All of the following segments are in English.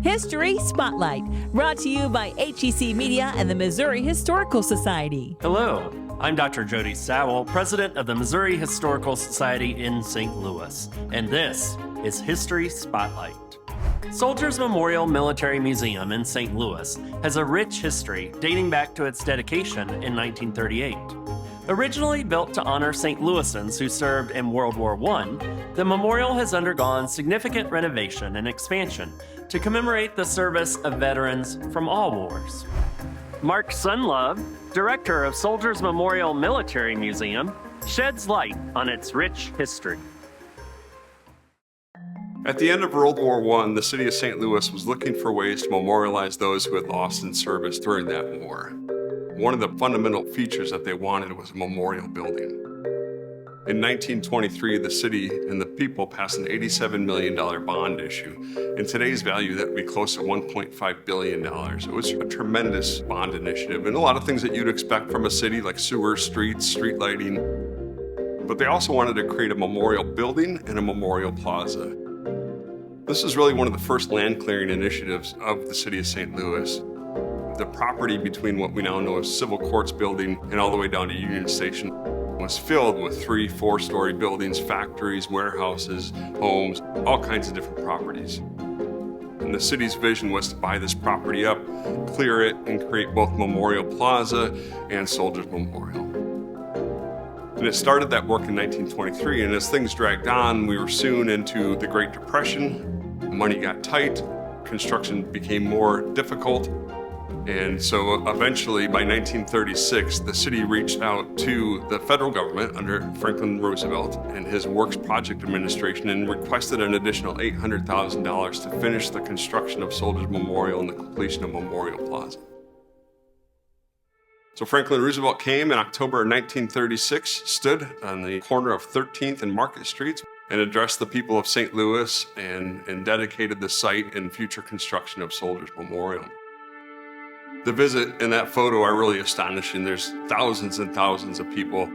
History Spotlight, brought to you by HEC Media and the Missouri Historical Society. Hello, I'm Dr. Jody Sowell, president of the Missouri Historical Society in St. Louis, and this is History Spotlight. Soldiers Memorial Military Museum in St. Louis has a rich history dating back to its dedication in 1938. Originally built to honor St. Louisans who served in World War I, the memorial has undergone significant renovation and expansion to commemorate the service of veterans from all wars. Mark Sundlov, director of Soldiers Memorial Military Museum, sheds light on its rich history. At the end of World War I, the city of St. Louis was looking for ways to memorialize those who had lost in service during that war. One of the fundamental features that they wanted was a memorial building. In 1923, the city and the people passed an $87 million bond issue. In today's value, that would be close to $1.5 billion. It was a tremendous bond initiative, and a lot of things that you'd expect from a city, like sewers, streets, street lighting. But they also wanted to create a memorial building and a memorial plaza. This is really one of the first land clearing initiatives of the city of St. Louis. The property between what we now know as Civil Courts Building and all the way down to Union Station was filled with 3- and 4-story buildings, factories, warehouses, homes, all kinds of different properties. And the city's vision was to buy this property up, clear it, and create both Memorial Plaza and Soldiers Memorial. And it started that work in 1923, and as things dragged on, we were soon into the Great Depression. Money got tight, construction became more difficult. And so eventually, by 1936, the city reached out to the federal government under Franklin Roosevelt and his Works Project Administration and requested an additional $800,000 to finish the construction of Soldiers Memorial and the completion of Memorial Plaza. So Franklin Roosevelt came in October of 1936, stood on the corner of 13th and Market Streets, and addressed the people of St. Louis and dedicated the site and future construction of Soldiers Memorial. The visit and that photo are really astonishing. There's thousands and thousands of people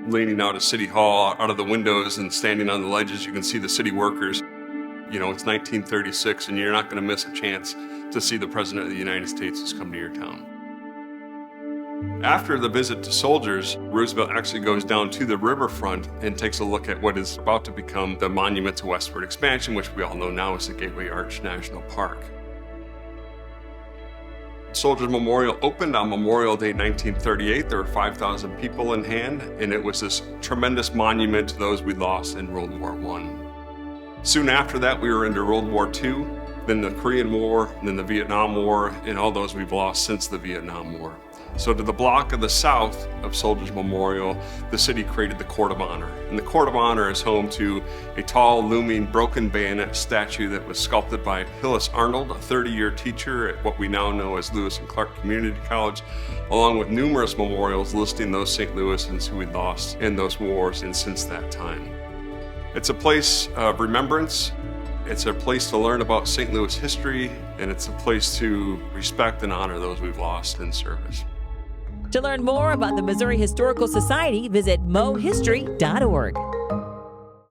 leaning out of City Hall, out of the windows and standing on the ledges. You can see the city workers. You know, it's 1936 and you're not going to miss a chance to see the President of the United States who's come to your town. After the visit to soldiers, Roosevelt actually goes down to the riverfront and takes a look at what is about to become the Monument to Westward Expansion, which we all know now is the Gateway Arch National Park. Soldiers Memorial opened on Memorial Day 1938. There were 5,000 people in hand, and it was this tremendous monument to those we lost in World War I. Soon after that, we were into World War II, then the Korean War, and then the Vietnam War, and all those we've lost since the Vietnam War. So to the block of the south of Soldiers Memorial, the city created the Court of Honor. And the Court of Honor is home to a tall, looming, broken bayonet statue that was sculpted by Hillis Arnold, a 30-year teacher at what we now know as Lewis and Clark Community College, along with numerous memorials listing those St. Louisans who we lost in those wars and since that time. It's a place of remembrance. It's a place to learn about St. Louis history, and it's a place to respect and honor those we've lost in service. To learn more about the Missouri Historical Society, visit mohistory.org.